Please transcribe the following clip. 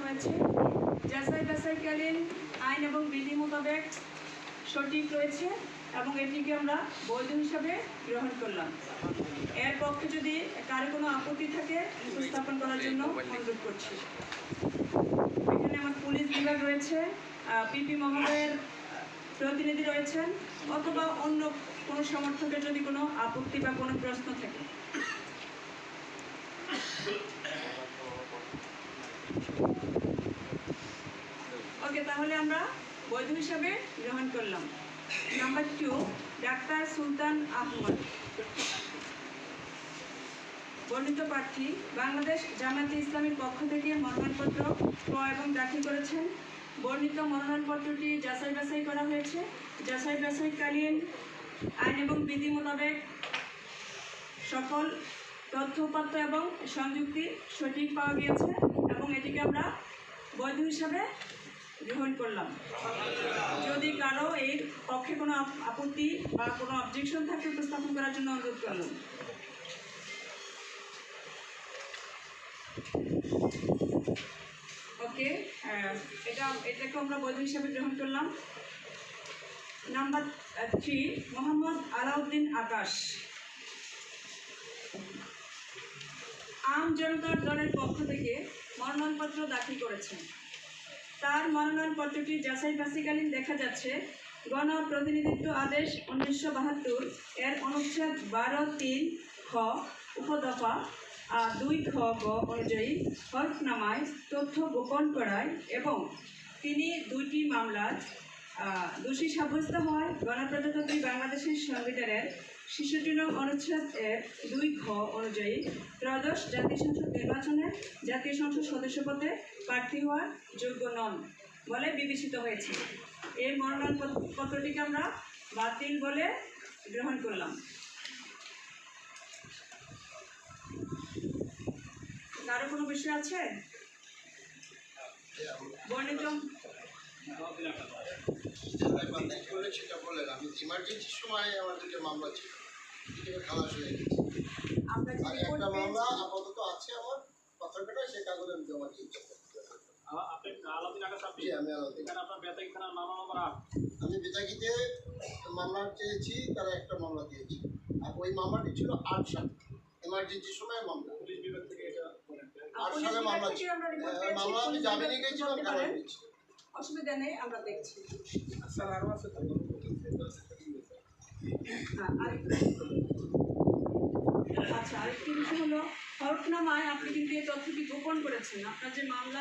হয়েছে, যাচাই বাছাইকালীন আইন এবং বিধি মোতাবেক সঠিক রয়েছে এবং এটিকে আমরা বৈধ হিসাবে গ্রহণ করলাম। এর পক্ষে যদি কারো কোনো আপত্তি থাকে উপস্থাপন করার জন্য অনুরোধ করছি। এখানে আমার পুলিশ বিভাগ রয়েছে, পিপি মহোদয়ের প্রতিনিধি রয়েছেন, অথবা অন্য কোনো সমর্থকের যদি কোনো আপত্তি বা কোনো প্রশ্ন থাকে। ওকে, তাহলে আমরা বৈধ হিসাবে গ্রহণ করলাম। নাম্বার 2, ডাক্তার সুলতান আহমদ, বর্ণিত প্রার্থী বাংলাদেশ জামায়াতে ইসলামীর পক্ষ থেকে মনোনয়নপত্র ক্রয় এবং দাখিল করেছেন। বর্ণিত মনোনয়নপত্রটি যাচাই বাছাই করা হয়েছে। যাচাই বাছাইকালীন আইন এবং বিধি মোতাবেক সকল তথ্য উপাত্ত এবং সংযুক্তি সঠিক পাওয়া গিয়েছে এবং এটিকে আমরা বৈধ হিসাবে গ্রহণ করলাম। যদি কারো এর পক্ষে কোনো আপত্তি বা কোনো অবজেকশন থাকে উপস্থাপন করার জন্য অনুরোধ করলাম। ওকে, এটাকে আমরা বৈধ হিসাবে গ্রহণ করলাম। নাম্বার 3, মোহাম্মদ আলাউদ্দিন আকাশ, আম জনতার দলের পক্ষ থেকে মনোনয়নপত্র দাখিল করেছেন। তার মনোনয়নপত্রটি যাচাই বাছাইকালীন দেখা যাচ্ছে গণপ্রতিনিধিত্ব আদেশ 1972 এর অনুচ্ছেদ 12(3) খ উপদফা 2 খ গ অনুযায়ী হলফনামায় তথ্য গোপন করায় এবং তিনি 2টি মামলার দোষী সাব্যস্ত হয় গণপ্রজাতন্ত্রী বাংলাদেশের সংবিধানের 66 নং অনুচ্ছেদ এর 2 খ অনুযায়ী ত্রয়োদশ জাতীয় সংসদ নির্বাচনে জাতীয় সংসদ সদস্য পদে প্রার্থী হওয়ার যোগ্য নন বলে বিবেচিত হয়েছে। এই মনোনয়নপত্রটিকে আমরা বাতিল বলে গ্রহণ করলাম। কারো কোনো বিষয় আছে? বর্ণিত আমি ইমার্জেন্সির সময় আমার দুটো মামলা ছিল, খালাস হয়ে গেছে। আমরা একটা মামলা আপাতত আছে আমার পাথরঘাটা, সেই কাগজ আমি জমা দিয়েছি। আমি বেতাগিতে মামলা চেয়েছি, তারা একটা মামলা দিয়েছি। আর ওই মামলাটি ছিল 8 সাল, এমার্জেন্সির সময় মামলা। পুলিশ বিভাগ থেকে এটা 8 সালে মামলা ছিল। মামলা আমি জামিনে গেছিলাম, খালাস হয়েছি। অসুবিধা নেই, আমরা দেখছি। স্যার আরও আছে তো? আচ্ছা, আরেকটি বিষয় হলো হলফনামায় আপনি কিন্তু এই তথ্যটি গোপন করেছেন। আপনার যে মামলা